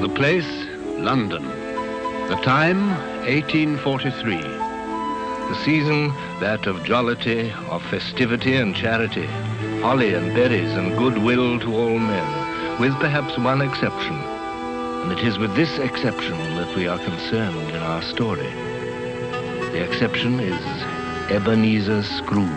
The place, London. The time, 1843. The season, that of jollity, of festivity and charity. Holly and berries and goodwill to all men, with perhaps one exception. And it is with this exception that we are concerned in our story. The exception is Ebenezer Scrooge.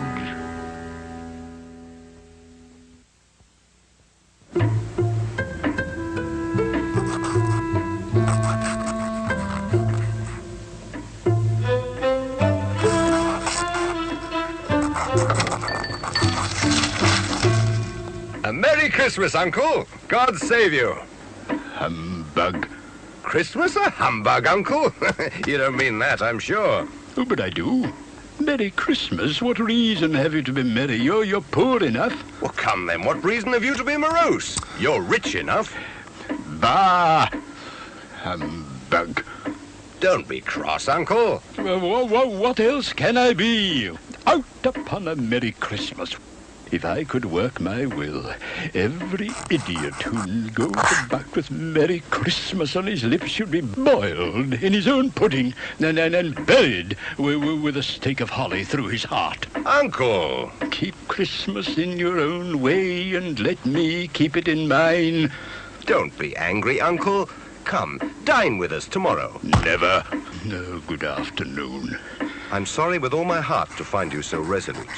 A Merry Christmas, Uncle. God save you. Humbug. Christmas a humbug, Uncle? You don't mean that, I'm sure. Oh, but I do. Merry Christmas? What reason have you to be merry? You're poor enough. Well, come then, what reason have you to be morose? You're rich enough. Bah! Humbug. Don't be cross, Uncle. What else can I be? Out upon a Merry Christmas. If I could work my will, every idiot who'll go to back with Merry Christmas on his lips should be boiled in his own pudding and buried with a stake of holly through his heart. Uncle! Keep Christmas in your own way and let me keep it in mine. Don't be angry, Uncle. Come, dine with us tomorrow. Never. No, good afternoon. I'm sorry with all my heart to find you so resolute.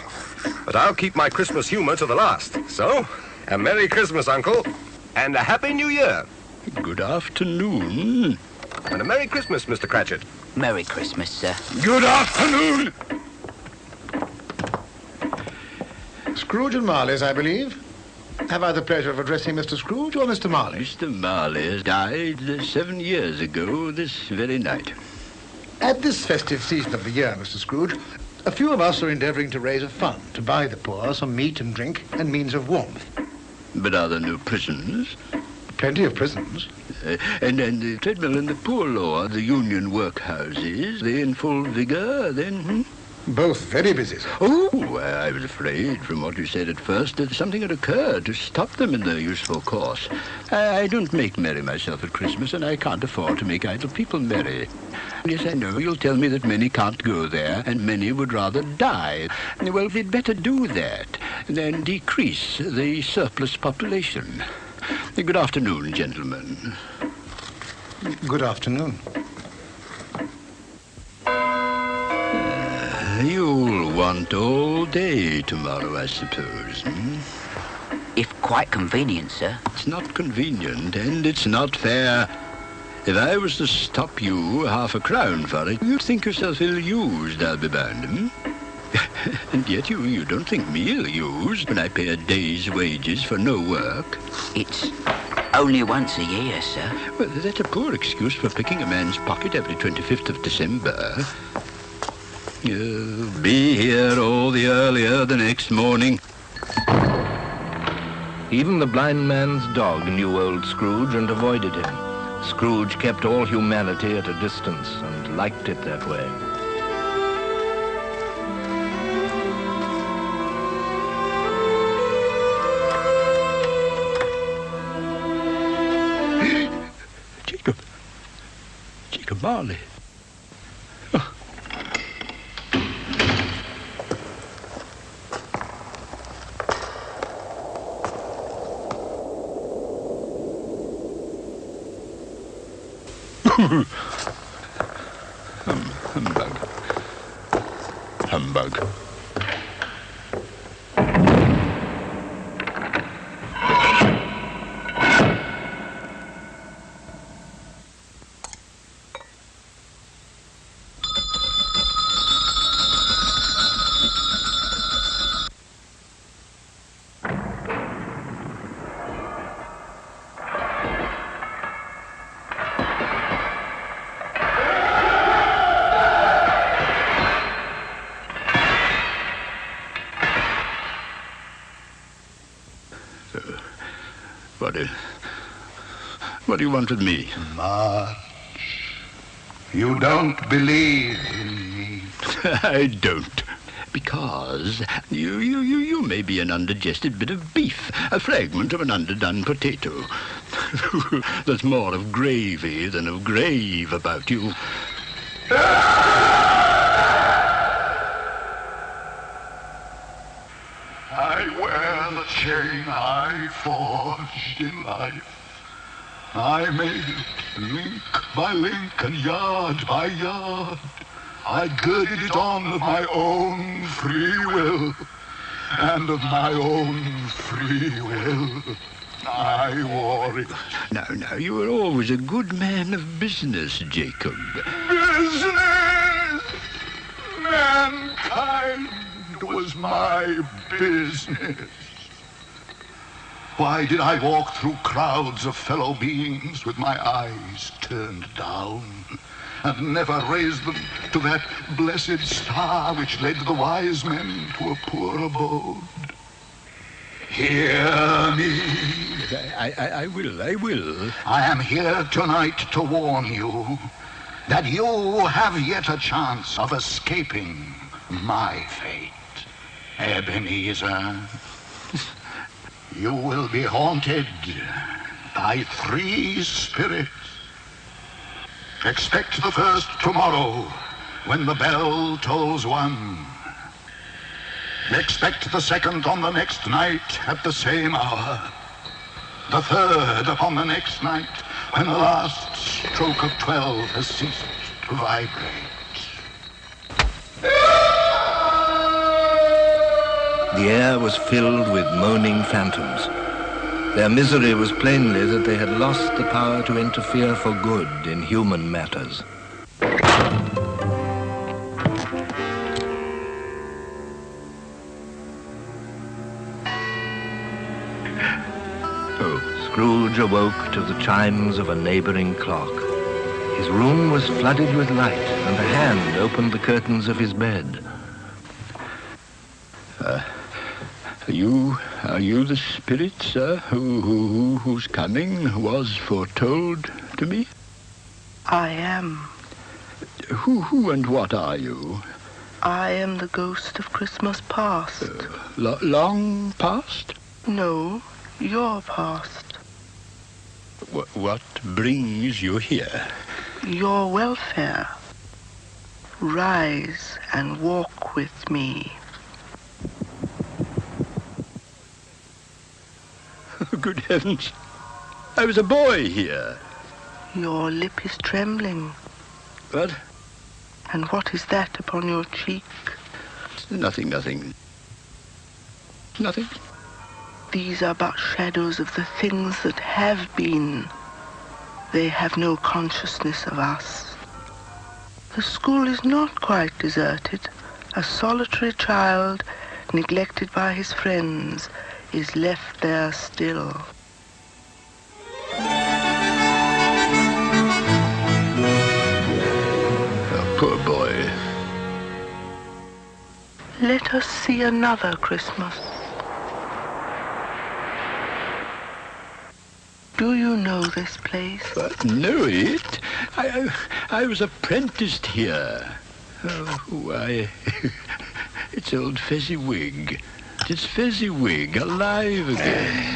But I'll keep my Christmas humor to the last. So, a Merry Christmas, Uncle. And a Happy New Year. Good afternoon. And a Merry Christmas, Mr. Cratchit. Merry Christmas, sir. Good afternoon. Scrooge and Marley's, I believe. Have I the pleasure of addressing Mr. Scrooge or Mr. Marley? Mr. Marley died 7 years ago this very night. At this festive season of the year, Mr. Scrooge, a few of us are endeavouring to raise a fund to buy the poor some meat and drink and means of warmth. But are there no prisons? Plenty of prisons. And the treadmill and the poor law, the union workhouses, they in full vigour then? Both very busy, sir. Oh, I was afraid from what you said at first that something had occurred to stop them in their useful course. I don't make merry myself at Christmas, and I can't afford to make idle people merry. Yes, I know you'll tell me that many can't go there, and many would rather die. Well, we'd better do that, than decrease the surplus population. Good afternoon, gentlemen. Good afternoon. You'll want all day tomorrow, I suppose, If quite convenient, sir. It's not convenient, and it's not fair. If I was to stop you £0.50 for it, you'd think yourself ill-used, I'll be bound, And yet you don't think me ill-used when I pay a day's wages for no work. It's only once a year, sir. Well, that's a poor excuse for picking a man's pocket every 25th of December. You'll be here all the earlier the next morning. Even the blind man's dog knew old Scrooge and avoided him. Scrooge kept all humanity at a distance and liked it that way. Jacob Marley. Oh. Humbug. What do you want with me? March, you don't believe in me. I don't. Because you may be an undigested bit of beef, a fragment of an underdone potato. There's more of gravy than of grave about you. I wear the chain I forged in life. I made it link by link and yard by yard. I girded it on of my own free will, and of my own free will I wore it. Now, you were always a good man of business, Jacob. Business! Mankind was my business. Why did I walk through crowds of fellow beings with my eyes turned down, and never raise them to that blessed star which led the wise men to a poor abode? Hear me. I will. I am here tonight to warn you that you have yet a chance of escaping my fate. Ebenezer, you will be haunted by 3 spirits. Expect the first tomorrow when the bell tolls 1. Expect the second on the next night at the same hour. The third upon the next night when the last stroke of 12 has ceased to vibrate. The air was filled with moaning phantoms. Their misery was plainly that they had lost the power to interfere for good in human matters. Scrooge awoke to the chimes of a neighboring clock. His room was flooded with light, and a hand opened the curtains of his bed. Are you the spirit, sir, whose coming was foretold to me? I am. Who and what are you? I am the ghost of Christmas past. Long past? No, your past. What brings you here? Your welfare. Rise and walk with me. Good heavens. I was a boy here. Your lip is trembling. What? And what is that upon your cheek? Nothing. Nothing. These are but shadows of the things that have been. They have no consciousness of us. The school is not quite deserted. A solitary child, neglected by his friends, is left there still. Oh, poor boy. Let us see another Christmas. Do you know this place? Know it? I was apprenticed here. Oh, why, it's old Fezziwig. It's Fezziwig, alive again.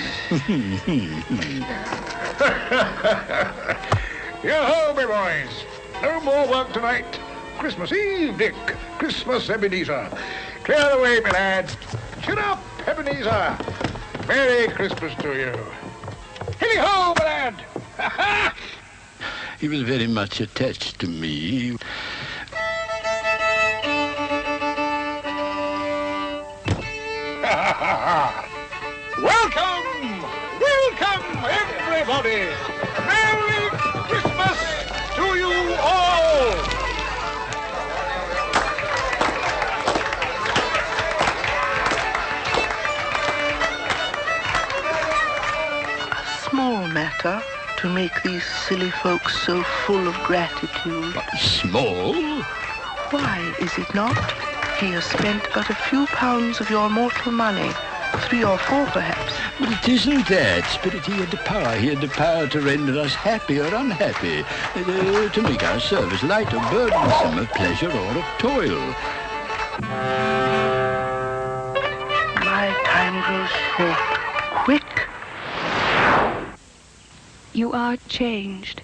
Yo-ho, my boys. No more work tonight. Christmas Eve, Dick. Christmas, Ebenezer. Clear the way, my lad. Shut up, Ebenezer. Merry Christmas to you. Hilly-ho, my lad. He was very much attached to me. Welcome, everybody. Merry Christmas to you all. A small matter to make these silly folks so full of gratitude. Small? Why is it not? He has spent but a few pounds of your mortal money, 3 or 4 perhaps. But it isn't that, Spirit. He had the power to render us happy or unhappy, to make our service light or burdensome, of pleasure or of toil. My time grows short. Quick. You are changed.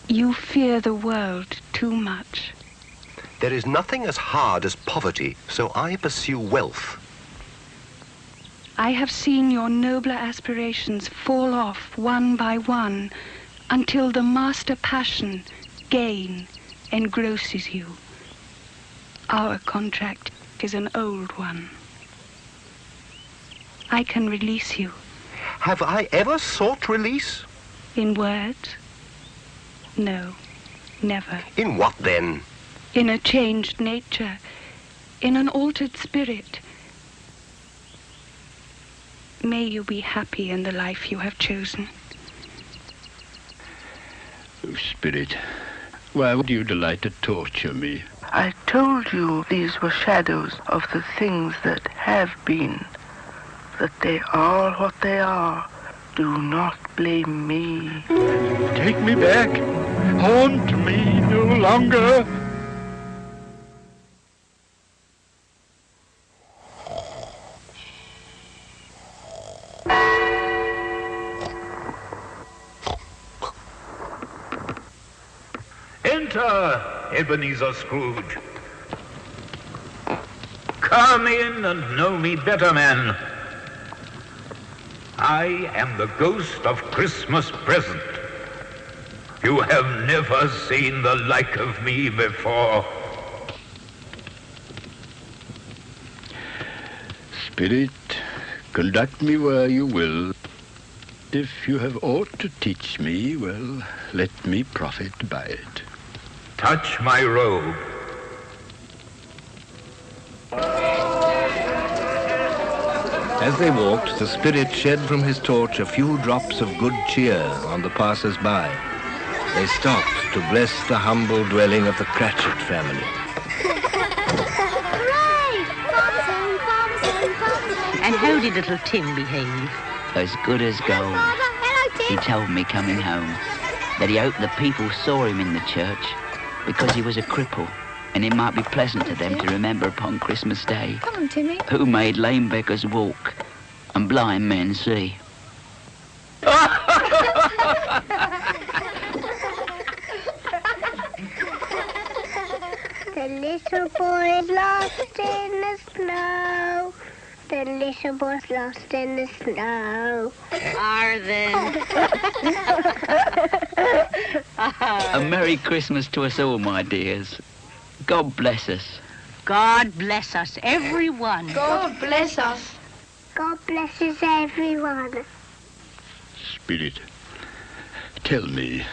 You fear the world too much. There is nothing as hard as poverty, so I pursue wealth. I have seen your nobler aspirations fall off one by one until the master passion, gain, engrosses you. Our contract is an old one. I can release you. Have I ever sought release? In words? No, never. In what then? In a changed nature, in an altered spirit. May you be happy in the life you have chosen. Oh, Spirit, why would you delight to torture me? I told you these were shadows of the things that have been, that they are what they are. Do not blame me. Take me back. Haunt me no longer. Enter, Ebenezer Scrooge. Come in and know me better, man. I am the ghost of Christmas present. You have never seen the like of me before. Spirit, conduct me where you will. If you have aught to teach me, well, let me profit by it. Touch my robe. As they walked, the spirit shed from his torch a few drops of good cheer on the passers-by. They stopped to bless the humble dwelling of the Cratchit family. And how did little Tim behave? As good as gold. He told me coming home that he hoped the people saw him in the church because he was a cripple, and it might be pleasant to them to remember upon Christmas Day Come on, Timmy. who made lame beggars walk and blind men see. The little boy is lost in the snow. The little boy's lost in the snow. Are they? A Merry Christmas to us all, my dears. God bless us. God bless us, everyone. God bless us. God blesses everyone. Spirit, tell me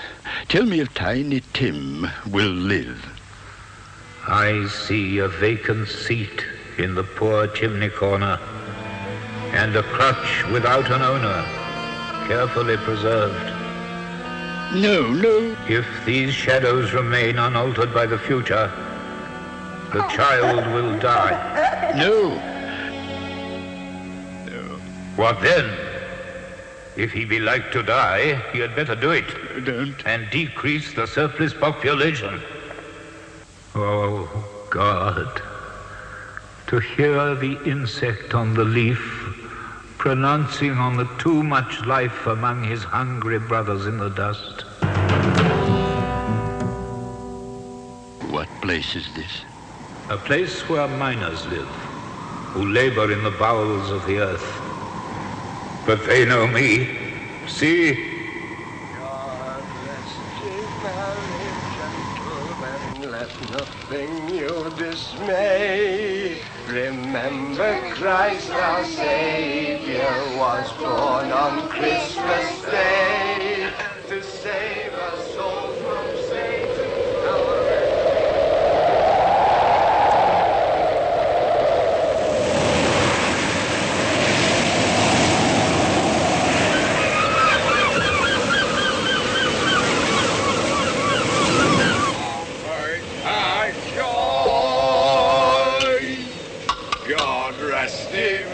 if Tiny Tim will live. I see a vacant seat in the poor chimney corner, and a crutch without an owner, carefully preserved. No. If these shadows remain unaltered by the future, the child will die. No. What then? If he be like to die, he had better do it. Don't. And decrease the surplus population. Oh, God. To hear the insect on the leaf pronouncing on the too much life among his hungry brothers in the dust. What place is this? A place where miners live, who labor in the bowels of the earth. But they know me. See? God rest ye merry gentlemen, let nothing you dismay. Remember Christ our Savior was born on Christmas Day to save us souls from Satan.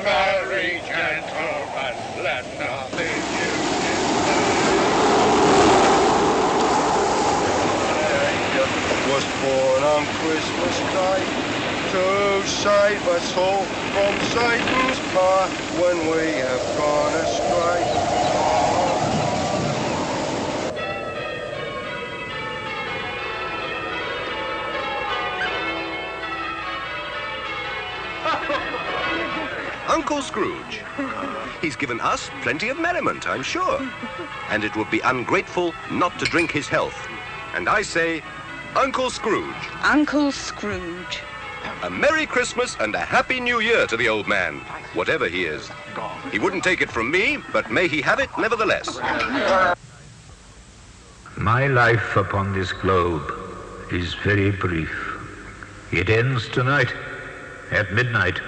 Merry gentlemen, let nothing you was born on Christmas night to save us all from Satan's path when we have gone astray. Uncle Scrooge. He's given us plenty of merriment, I'm sure. And it would be ungrateful not to drink his health. And I say, Uncle Scrooge. Uncle Scrooge. A Merry Christmas and a Happy New Year to the old man, whatever he is. He wouldn't take it from me, but may he have it nevertheless. My life upon this globe is very brief. It ends tonight at midnight.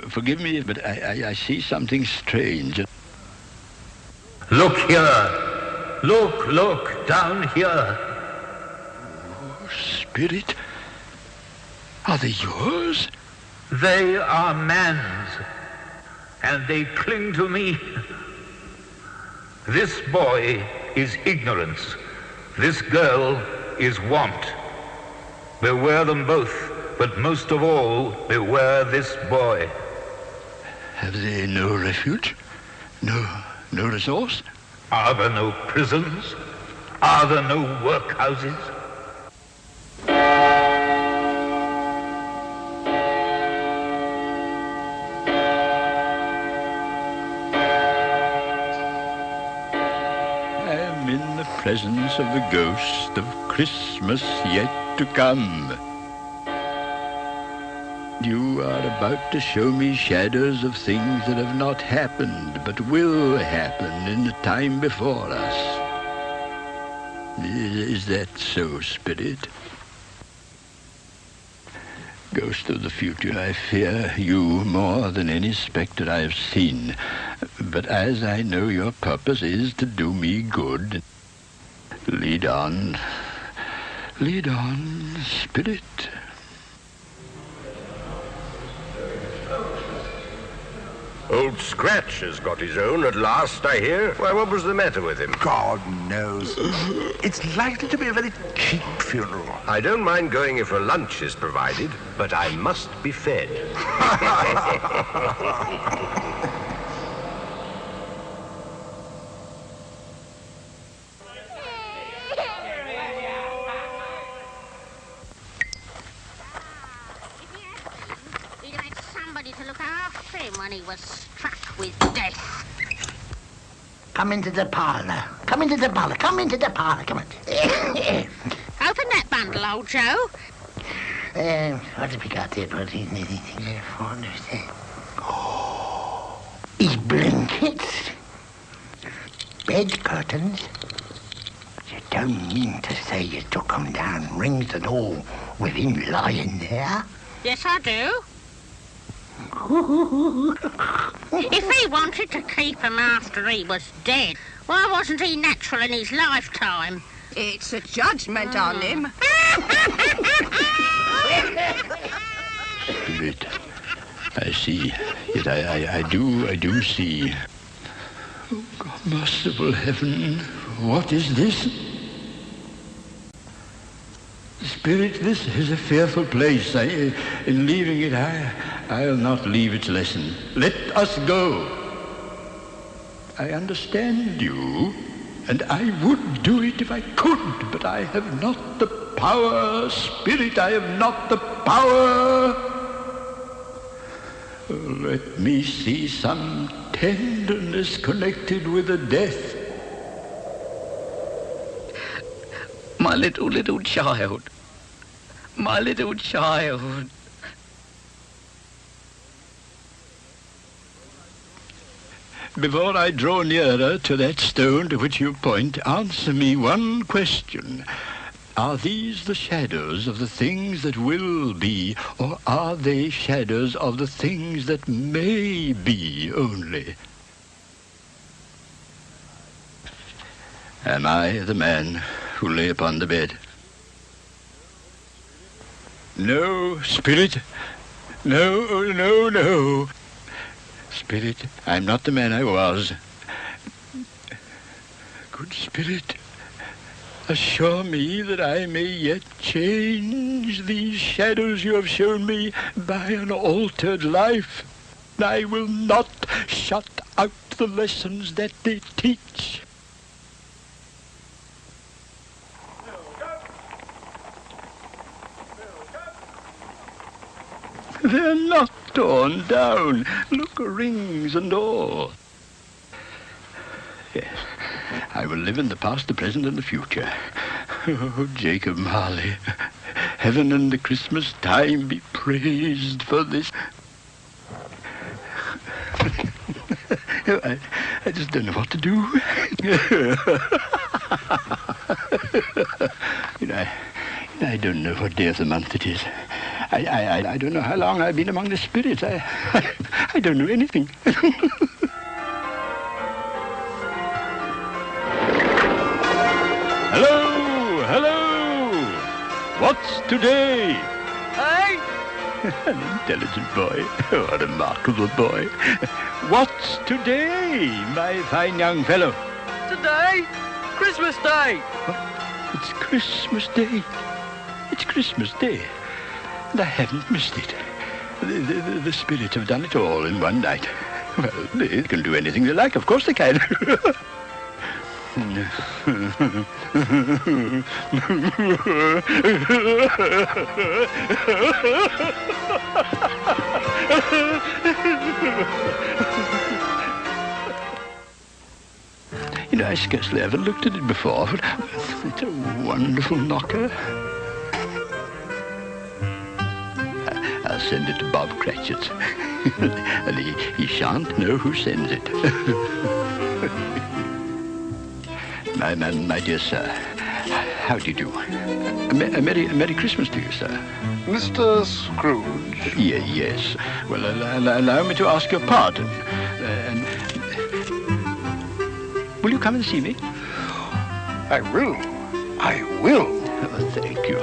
Forgive me, but I see something strange. Look here. Look, down here. Oh, Spirit, are they yours? They are man's, and they cling to me. This boy is ignorance. This girl is want. Beware them both, but most of all, beware this boy. Have they no refuge? No resource? Are there no prisons? Are there no workhouses? I am in the presence of the ghost of Christmas yet to come. You are about to show me shadows of things that have not happened, but will happen in the time before us. Is that so, Spirit? Ghost of the future, I fear you more than any spectre I have seen. But as I know your purpose is to do me good, lead on, Spirit. Old Scratch has got his own at last, I hear. Why, what was the matter with him? God knows. It's likely to be a very cheap funeral. I don't mind going if a lunch is provided, but I must be fed. To look after him when he was struck with death. Come into the parlour. Come into the parlour. Come into the parlour. Come on. Open that bundle, old Joe. What have we got here? His blankets. Bed curtains. You don't mean to say you took them down, rings and all, with him lying there? Yes, I do. If he wanted to keep him after he was dead, why wasn't he natural in his lifetime? It's a judgment on him. Spirit, I see. Yet I do see. Oh, God, merciful heaven, what is this? Spirit, this is a fearful place. In leaving it, I'll not leave its lesson. Let us go. I understand you, and I would do it if I could, but I have not the power. Spirit, I have not the power. Let me see some tenderness connected with the death. My little child. My little child. Before I draw nearer to that stone to which you point, answer me one question. Are these the shadows of the things that will be, or are they shadows of the things that may be only? Am I the man who lay upon the bed? No, Spirit. No. Spirit, I'm not the man I was. Good Spirit, assure me that I may yet change these shadows you have shown me by an altered life. I will not shut out the lessons that they teach. They're not torn down. Look, rings and all. Yes, I will live in the past, the present, and the future. Oh, Jacob Marley, heaven and the Christmas time be praised for this. I just don't know what to do. I don't know what day of the month it is. I don't know how long I've been among the spirits. I don't know anything. Hello, hello. What's today? Hey? An intelligent boy. Oh, a remarkable boy. What's today, my fine young fellow? Today? Christmas Day. What? It's Christmas Day. It's Christmas Day. And I haven't missed it. The spirits have done it all in one night. Well, they can do anything they like. Of course they can. I scarcely ever looked at it before, but it's a wonderful knocker. I'll send it to Bob Cratchit, and he shan't know who sends it. My dear sir, how do you do? Merry Christmas to you, sir. Mr. Scrooge? Yes. Well, allow me to ask your pardon. Will you come and see me? I will. I will. Oh, thank you.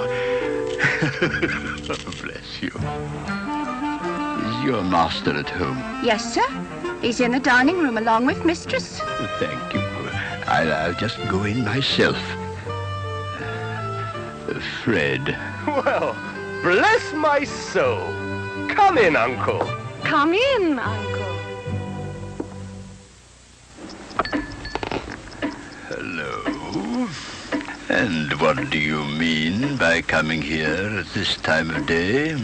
Oh, bless you. Is your master at home? Yes, sir. He's in the dining room along with mistress. Thank you. I'll just go in myself. Fred. Well, bless my soul. Come in, Uncle. Come in, Uncle. Hello. And what do you mean by coming here at this time of day?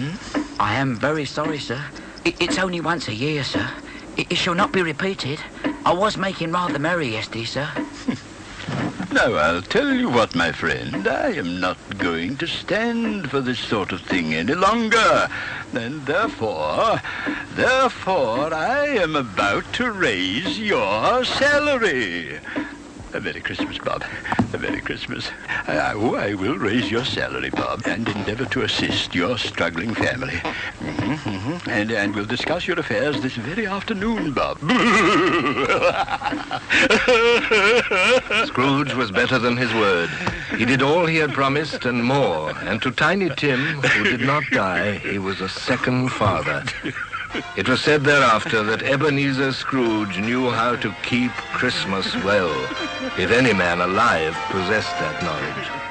I am very sorry, sir. It's only once a year, sir. It shall not be repeated. I was making rather merry yesterday, sir. Now, I'll tell you what, my friend. I am not going to stand for this sort of thing any longer. And therefore, I am about to raise your salary. A Merry Christmas, Bob. A Merry Christmas. I will raise your salary, Bob, and endeavor to assist your struggling family. And we'll discuss your affairs this very afternoon, Bob. Scrooge was better than his word. He did all he had promised and more. And to Tiny Tim, who did not die, he was a second father. It was said thereafter that Ebenezer Scrooge knew how to keep Christmas well, if any man alive possessed that knowledge.